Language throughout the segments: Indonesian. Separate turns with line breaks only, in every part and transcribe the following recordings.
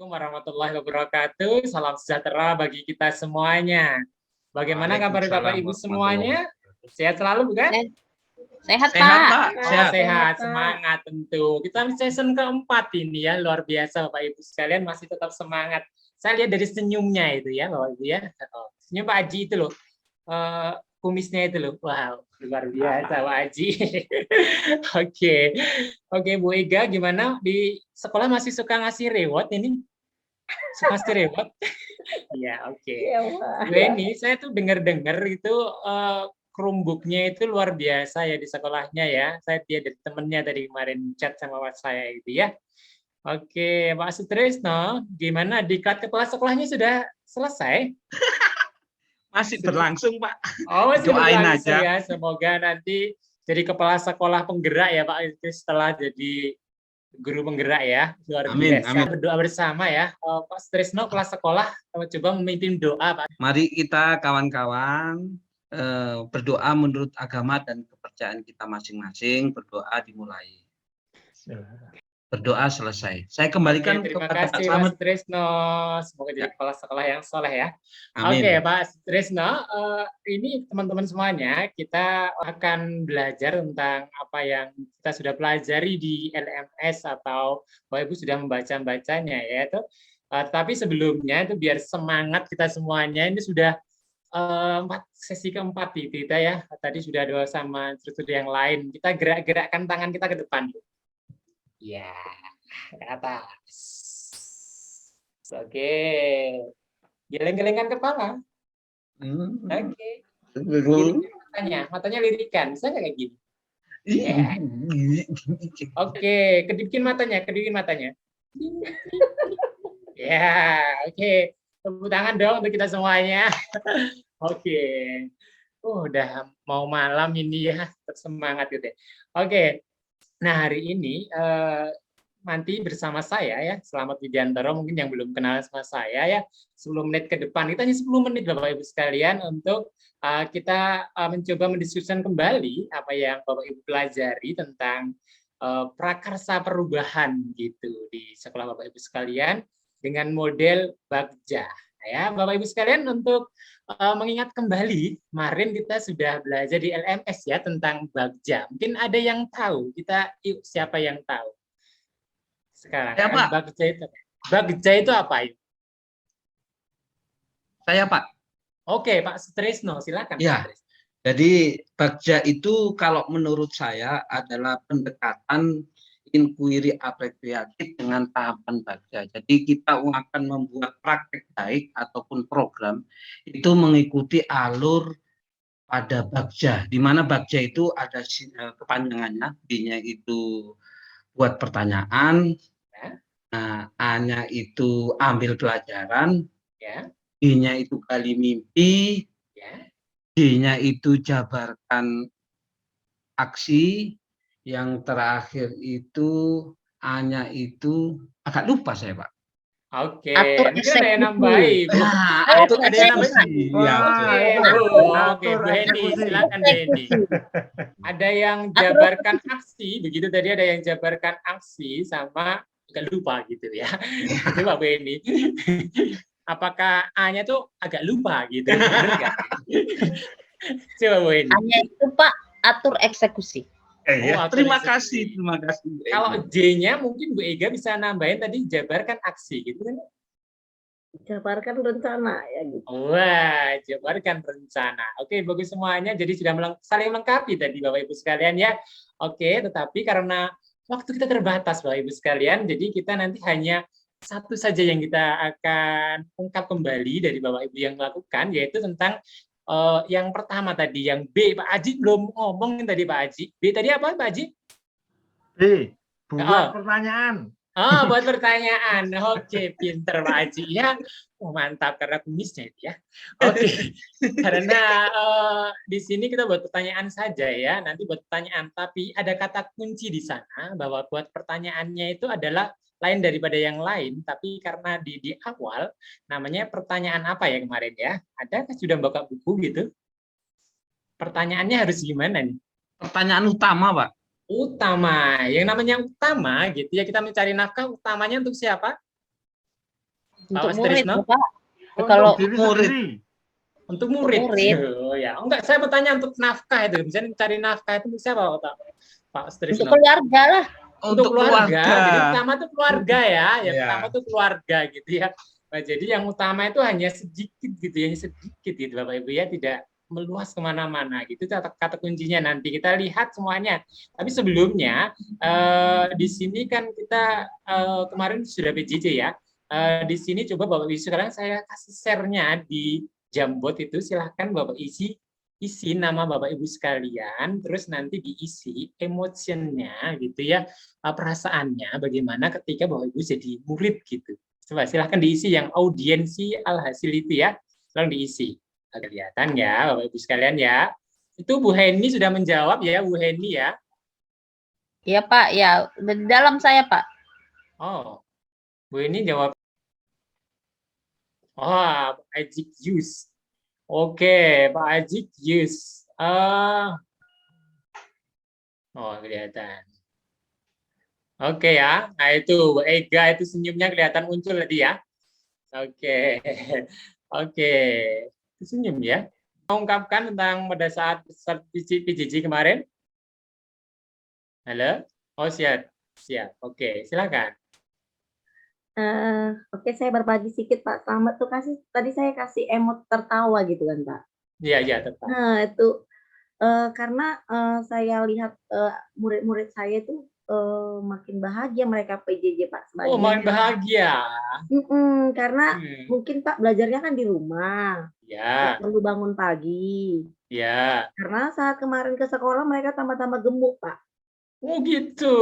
Assalamualaikum warahmatullahi wabarakatuh. Salam sejahtera bagi kita semuanya. Bagaimana kabar Bapak Ibu semuanya? Sehat selalu bukan?
Sehat,
Sehat,
Pak.
Pak.
Oh, sehat, semangat tentu. Kita season keempat ini ya, luar biasa Bapak Ibu sekalian, masih tetap semangat. Saya lihat dari senyumnya itu ya Bapak Ibu ya. Senyum Pak Haji itu loh. Kumisnya itu loh. Wow, luar biasa Pak Haji. Oke, Bu Ega gimana di sekolah masih suka ngasih reward ini? Suka ngasih reward? Ya, oke. Bu Eni, saya tuh dengar-dengar itu Chromebook-nya itu luar biasa ya di sekolahnya ya. Saya lihat dari temennya tadi kemarin chat sama saya itu ya. Oke, Pak Sutrisno, gimana diklat kepala sekolahnya sudah selesai?
Masih berlangsung, Pak.
Oh, masih
Doain
berlangsung
aja.
ya. Semoga nanti jadi kepala sekolah penggerak ya Pak, itu setelah jadi guru penggerak ya. Luar
Amin,
biasa.
amin.
Berdoa bersama ya. Pak Sutrisno, kepala sekolah, coba memimpin doa Pak.
Mari kita kawan-kawan berdoa menurut agama dan kepercayaan kita masing-masing. Berdoa dimulai. Berdoa selesai. Saya kembalikan
terima
kepada
kasih Pak Sutrisno. Semoga jadi kepala sekolah yang soleh ya.
Amin.
Oke, Pak Sutrisno, ini teman-teman semuanya, kita akan belajar tentang apa yang kita sudah pelajari di LMS atau Bapak Ibu sudah membaca-bacanya ya. Tapi sebelumnya itu biar semangat kita semuanya, ini sudah sesi keempat kita ya. Tadi sudah ada sama instruktur yang lain. Kita gerak-gerakkan tangan kita ke depan. Ya, ke atas. Oke. Geleng-gelengkan kepala. Oke. Matanya lirikan. Bisa nggak kayak gini? Yeah. Oke, kedipin matanya, Ya, oke. Tepuk tangan dong untuk kita semuanya. Oke. Udah mau malam ini ya, tersemangat gitu ya. Oke. Nah, hari ini nanti bersama saya ya, Selamat Widiantoro, mungkin yang belum kenal sama saya ya, 10 menit ke depan. Kita hanya 10 menit Bapak Ibu sekalian untuk kita mencoba mendiskusikan kembali apa yang Bapak Ibu pelajari tentang prakarsa perubahan gitu di sekolah Bapak Ibu sekalian dengan model Bagja. Ya, Bapak Ibu sekalian, untuk mengingat kembali, kemarin kita sudah belajar di LMS ya tentang Bagja. Mungkin ada yang tahu, yuk siapa yang tahu? Sekarang
ya, Pak.
Bagja itu apa?
Saya, Pak.
Oke, Pak Sutrisno, silakan.
Ya.
Pak.
Jadi Bagja itu kalau menurut saya adalah pendekatan inquiry apresiatif dengan tahapan Bagja. Jadi kita akan membuat praktek baik ataupun program itu mengikuti alur pada Bagja, di mana Bagja itu ada kepanjangannya, B-nya itu buat pertanyaan, A-nya itu ambil pelajaran, B-nya itu gali mimpi, D-nya itu jabarkan aksi, yang terakhir itu A-nya itu agak lupa saya, Pak.
Oke,
atur
mungkin ada yang nambahin.
Atur eksekusi.
Oke, Bu Heni, silakan Bu Heni. Ada yang jabarkan aksi, begitu tadi ada yang jabarkan aksi sama agak lupa gitu ya. Coba Bu Heni. Apakah A-nya tuh agak lupa gitu? Benar nggak? Coba Bu Heni.
A-nya itu Pak atur eksekusi.
Terima kasih.
Kalau J-nya mungkin Bu Ega bisa nambahin tadi jabarkan aksi gitu kan?
Jabarkan rencana ya gitu.
Wah, jabarkan rencana. Oke, bagus semuanya. Jadi sudah saling melengkapi tadi Bapak Ibu sekalian ya. Oke, tetapi karena waktu kita terbatas Bapak Ibu sekalian, jadi kita nanti hanya satu saja yang kita akan ungkap kembali dari Bapak Ibu yang lakukan, yaitu tentang yang pertama tadi, yang B. Pak Haji belum ngomongin tadi Pak Haji. B tadi apa Pak Haji?
B. Buat pertanyaan.
Buat pertanyaan. Oke, pinter Pak Haji ya. Mantap karena kumisnya itu ya. Oke. Karena di sini kita buat pertanyaan saja ya. Nanti buat pertanyaan, tapi ada kata kunci di sana bahwa buat pertanyaannya itu adalah lain daripada yang lain, tapi karena di awal namanya pertanyaan apa ya kemarin ya? Ada sudah buka buku gitu? Pertanyaannya harus gimana nih?
Pertanyaan utama, Pak.
Utama, yang namanya utama gitu ya, kita mencari nafkah utamanya untuk siapa?
Untuk
Mas
murid,
Trisno?
Bapak.
Untuk
Kalau
diri
murid.
sendiri.
Untuk murid.
murid.
Oh, ya. Enggak, saya bertanya untuk nafkah itu. Misalnya cari nafkah itu bisa Pak
Untuk
Trisno?
keluarga lah.
Untuk keluarga. Jadi utama tuh keluarga ya. Yang
Iya.
utama tuh keluarga gitu ya. Nah, jadi yang utama itu hanya sedikit gitu ya, sedikit gitu Bapak Ibu ya, tidak meluas kemana-mana gitu. Kata kuncinya nanti kita lihat semuanya. Tapi sebelumnya di sini kan kita kemarin sudah PJJ ya. Di sini coba Bapak Ibu sekarang saya kasih share-nya di Jamboard itu, silahkan Bapak isi nama Bapak Ibu sekalian, terus nanti diisi emotionnya gitu ya, perasaannya bagaimana ketika Bapak Ibu jadi murid gitu. Coba silahkan diisi yang audiensi alhasil itu ya, tolong diisi. Kelihatan ya Bapak Ibu sekalian ya. Itu Bu Heni sudah menjawab ya, Bu Heni ya.
Iya Pak, ya di dalam saya Pak.
Oh, Bu Heni jawab. Oh, Pak Ajik Yus. Oke, Pak Ajik Yus. Oh, kelihatan. Oke ya, nah itu Bu Ega itu senyumnya kelihatan muncul tadi ya. Oke, oke, itu senyum ya. Mengungkapkan tentang pada saat PJJ kemarin. Halo, oh siap, siap. Oke, silakan.
Oke, saya berbagi sedikit Pak. Selamat tuh tadi saya kasih emot tertawa gitu kan Pak.
Iya, iya tetap.
Nah itu karena saya lihat murid-murid saya itu makin bahagia mereka PJJ Pak.
Oh, makin bahagia.
Karena mungkin Pak belajarnya kan di rumah,
Ya,
perlu bangun pagi.
ya.
Karena saat kemarin ke sekolah mereka tambah-tambah gemuk Pak.
Oh gitu.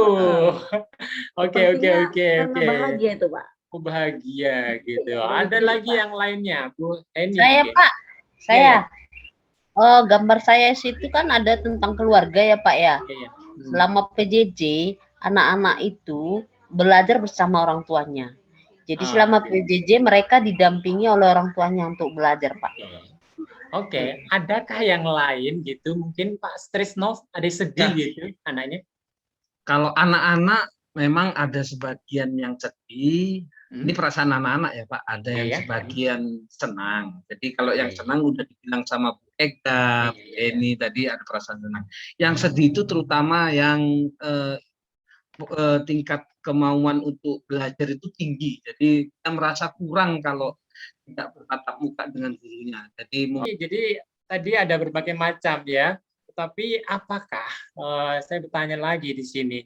Oke.
Karena bahagia itu Pak.
Oh, bahagia gitu.
Iya,
Ada
bahagia,
lagi
Pak.
yang lainnya, Bu Eni.
Saya
mungkin.
Pak, saya.
Iya,
Oh, gambar saya situ kan ada tentang keluarga ya Pak ya.
iya.
Selama PJJ, anak-anak itu belajar bersama orang tuanya. Jadi selama PJJ mereka didampingi oleh orang tuanya untuk belajar Pak.
Oke. Adakah yang lain gitu? Mungkin Pak Trisno ada sedih gitu anaknya?
Kalau anak-anak memang ada sebagian yang sedih. Ini perasaan anak-anak ya Pak. Ada yang sebagian senang. Jadi kalau yang senang udah dibilang sama Bu Ega, Bu Eni tadi ada perasaan senang. Yang sedih itu terutama yang tingkat kemauan untuk belajar itu tinggi. Jadi kita merasa kurang kalau tidak bertatap muka dengan gurunya.
Jadi tadi ada berbagai macam ya. Tetapi apakah saya bertanya lagi di sini,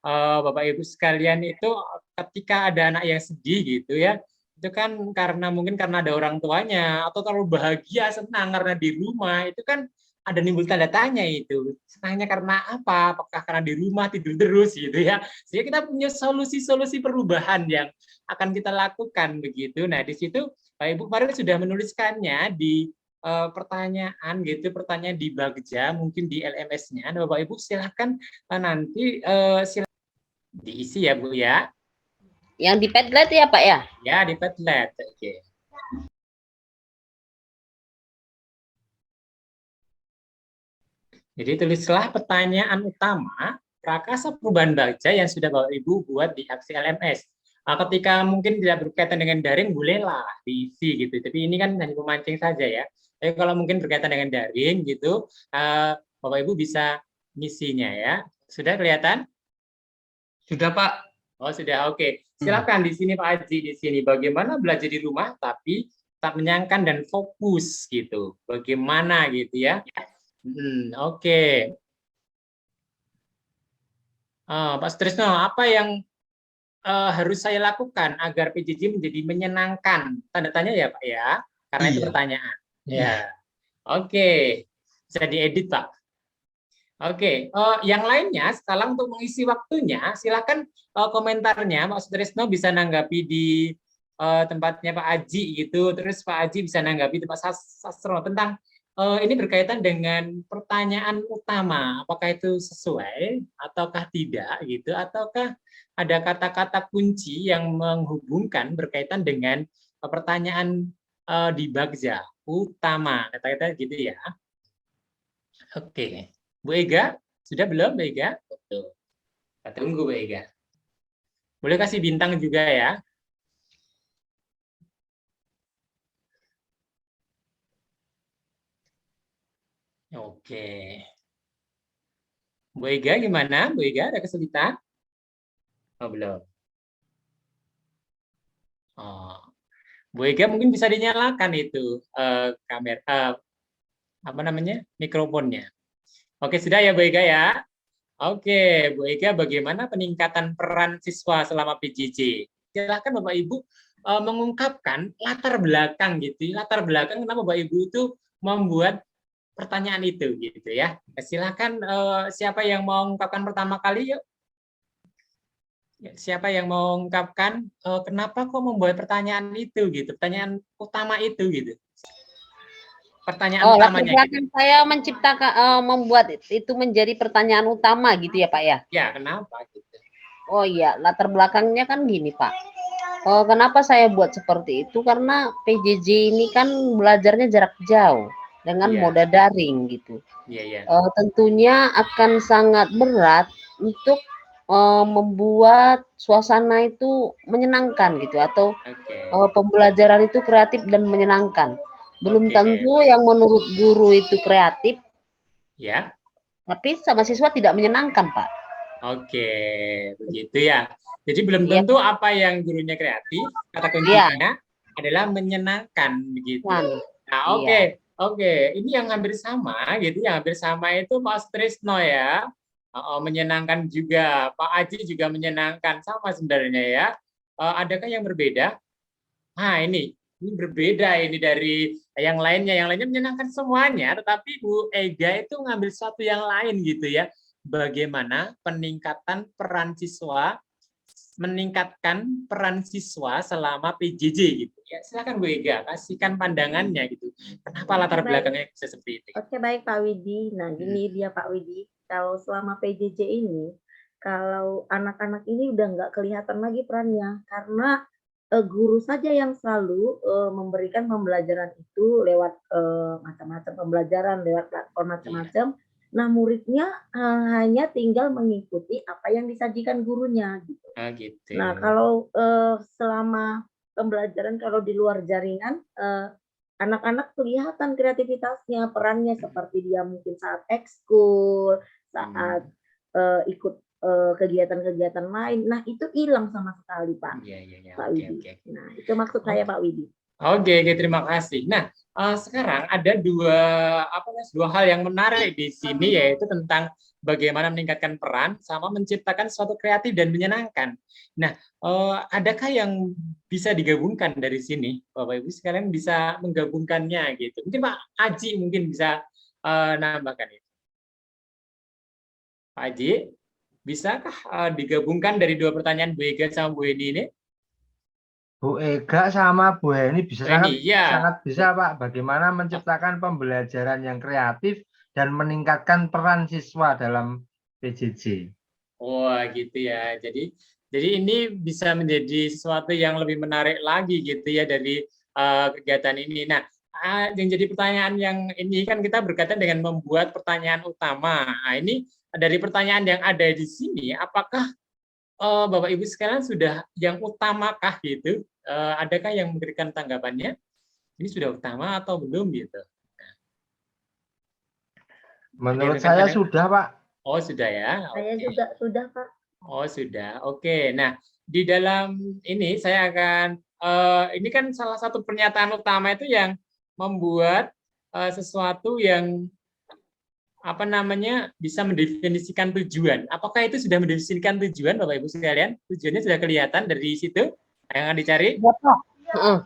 Bapak Ibu sekalian itu ketika ada anak yang sedih gitu ya, itu kan mungkin karena ada orang tuanya atau terlalu bahagia senang karena di rumah, itu kan ada nimbul tanda tanya itu. Senangnya karena apa? Apakah karena di rumah tidur terus gitu ya? Sehingga kita punya solusi-solusi perubahan yang akan kita lakukan begitu. Nah, di situ Pak Ibu kemarin sudah menuliskannya di pertanyaan gitu, pertanyaan di Bagja, mungkin di LMS-nya. Nah, Bapak Ibu silahkan nanti diisi ya Bu ya.
Yang di Padlet ya Pak ya?
Ya, di Padlet. Oke. Jadi tulislah pertanyaan utama prakasa perubahan Bagja yang sudah Bapak Ibu buat di aksi LMS. Ketika mungkin tidak berkaitan dengan daring, bolehlah diisi gitu. Tapi ini kan hanya memancing saja ya. Tapi kalau mungkin berkaitan dengan daring gitu, Bapak Ibu bisa ngisinya ya. Sudah kelihatan?
Sudah Pak.
Oh sudah, oke. Silakan di sini Pak Haji, di sini bagaimana belajar di rumah tapi tak menyenangkan dan fokus gitu. Bagaimana gitu ya? Oke. Pak Trisno, apa yang harus saya lakukan agar PJJ menjadi menyenangkan? Tanda tanya ya Pak ya, karena itu pertanyaan. Ya, oke, bisa diedit Pak. Oke, yang lainnya sekarang untuk mengisi waktunya, silakan komentarnya Pak Sutrisno bisa nanggapi di tempatnya Pak Aji gitu, terus Pak Aji bisa nanggapi tempat Sastro tentang ini berkaitan dengan pertanyaan utama, apakah itu sesuai ataukah tidak gitu, ataukah ada kata-kata kunci yang menghubungkan berkaitan dengan pertanyaan di Bagja utama, kata-kata gitu ya. Oke, Bu Ega, sudah belum Bu Ega? Betul. Kita tunggu Bu Ega. Boleh kasih bintang juga ya. Oke. Bu Ega gimana? Bu Ega ada kesulitan? Oh, belum. Oh. Bu Ega mungkin bisa dinyalakan itu kamera apa namanya? Mikrofonnya. Oke, sudah ya Bu Ega ya. Oke, Bu Ega, bagaimana peningkatan peran siswa selama PJJ? Silakan Bapak Ibu mengungkapkan latar belakang gitu, latar belakang kenapa Bapak Ibu itu membuat pertanyaan itu gitu ya. Silakan siapa yang mau mengungkapkan pertama kali yuk. Siapa yang mau mengungkapkan kenapa kok membuat pertanyaan itu gitu, pertanyaan utama itu gitu. Pertanyaan utamanya.
Latar belakang saya menciptakan membuat itu menjadi pertanyaan utama gitu ya Pak ya.
Ya, kenapa gitu?
Oh iya, latar belakangnya kan gini Pak. Kenapa saya buat seperti itu? Karena PJJ ini kan belajarnya jarak jauh dengan moda daring gitu. Tentunya akan sangat berat untuk membuat suasana itu menyenangkan gitu, atau pembelajaran itu kreatif dan menyenangkan. Belum tentu yang menurut guru itu kreatif,
ya,
tapi sama siswa tidak menyenangkan Pak.
Oke, begitu ya. Jadi belum tentu apa yang gurunya kreatif, kata kuncinya adalah menyenangkan begitu. Nah, oke. Ini yang hampir sama gitu, yang hampir sama itu Pak Trisno ya. Menyenangkan juga, Pak Aji juga menyenangkan, sama sebenarnya ya. Adakah yang berbeda? Nah, ini berbeda ini dari yang lainnya. Yang lainnya menyenangkan semuanya, tetapi Bu Ega itu ngambil satu yang lain gitu ya. Bagaimana peningkatan peran siswa, meningkatkan peran siswa selama PJJ gitu ya. Silakan Bu Ega, kasihkan pandangannya gitu. Kenapa latar belakangnya bisa seperti itu?
Oke, baik Pak Widi. Nah, gini dia Pak Widi. Kalau selama PJJ ini, kalau anak-anak ini udah nggak kelihatan lagi perannya, karena guru saja yang selalu memberikan pembelajaran itu lewat macam-macam pembelajaran, lewat platform macam-macam. Nah, muridnya hanya tinggal mengikuti apa yang disajikan gurunya gitu.
Gitu.
Nah, kalau selama pembelajaran, kalau di luar jaringan, anak-anak kelihatan kreativitasnya, perannya seperti dia mungkin saat ekskul, saat ikut kegiatan-kegiatan lain. Nah, itu hilang sama sekali, Pak. Pak Widi. Nah, itu maksud saya, Pak Widi.
Oke, terima kasih. Nah, sekarang ada dua hal yang menarik di sini, yaitu tentang bagaimana meningkatkan peran sama menciptakan sesuatu kreatif dan menyenangkan. Nah, adakah yang bisa digabungkan dari sini, Bapak Ibu sekalian bisa menggabungkannya gitu? Mungkin Pak Aji mungkin bisa nambahkan itu. Pak Aji, bisakah digabungkan dari dua pertanyaan Bu Ega sama Bu Eni ini?
Bu Ega sama Bu Eni bisa sangat bisa Pak. Bagaimana menciptakan pembelajaran yang kreatif dan meningkatkan peran siswa dalam PJJ.
Wah, gitu ya. Jadi ini bisa menjadi sesuatu yang lebih menarik lagi gitu ya dari kegiatan ini. Nah, yang jadi pertanyaan yang ini kan kita berkaitan dengan membuat pertanyaan utama. Nah, ini dari pertanyaan yang ada di sini, apakah Bapak Ibu sekalian sudah yang utamakah gitu? Adakah yang memberikan tanggapannya? Ini sudah utama atau belum gitu?
Menurut saya sudah, Pak.
Oh, sudah ya.
Saya juga sudah, Pak.
Oh, sudah. Oke. Nah, di dalam ini saya akan ini kan salah satu pernyataan utama itu yang membuat sesuatu yang bisa mendefinisikan tujuan. Apakah itu sudah mendefinisikan tujuan, Bapak Ibu sekalian? Tujuannya sudah kelihatan dari situ yang akan dicari?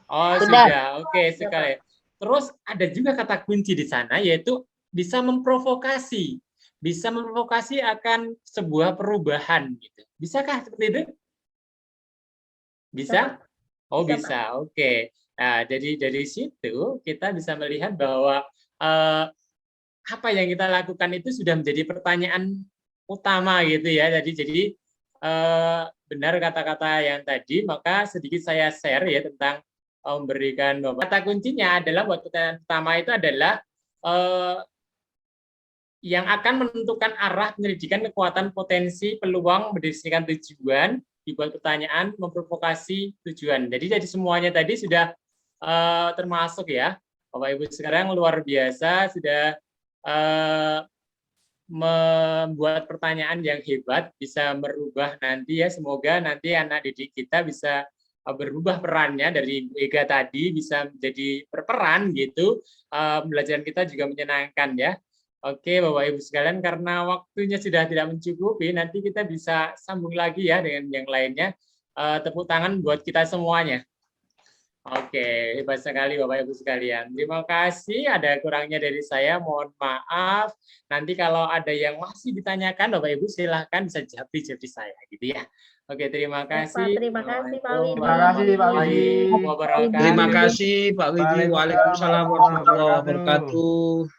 Oh, sudah. Oke, sekali. Terus ada juga kata kunci di sana, yaitu bisa memprovokasi. Bisa memprovokasi akan sebuah perubahan. Gitu. Bisakah seperti itu? Bisa? Oh, bisa. Oke. Nah, jadi dari situ kita bisa melihat bahwa apa yang kita lakukan itu sudah menjadi pertanyaan utama gitu ya. Jadi benar kata-kata yang tadi, maka sedikit saya share ya tentang memberikan kata kuncinya adalah buat pertanyaan pertama itu adalah yang akan menentukan arah penyelidikan kekuatan potensi peluang berdasarkan tujuan, dibuat pertanyaan memprovokasi tujuan. Jadi semuanya tadi sudah termasuk ya. Bapak Ibu sekarang luar biasa sudah membuat pertanyaan yang hebat, bisa merubah nanti ya, semoga nanti anak didik kita bisa berubah perannya dari Bu Ega tadi, bisa menjadi berperan gitu, pembelajaran kita juga menyenangkan ya. Oke Bapak Ibu sekalian, karena waktunya sudah tidak mencukupi, nanti kita bisa sambung lagi ya dengan yang lainnya. Tepuk tangan buat kita semuanya. Oke, hebat sekali Bapak Ibu sekalian. Terima kasih, ada kurangnya dari saya, mohon maaf. Nanti kalau ada yang masih ditanyakan Bapak Ibu silahkan bisa jawab di saya gitu ya. Oke, terima kasih.
Terima kasih Pak Widi.
Terima kasih Pak Widi.
Terima kasih Pak Widi. Waalaikumsalam warahmatullahi wabarakatuh.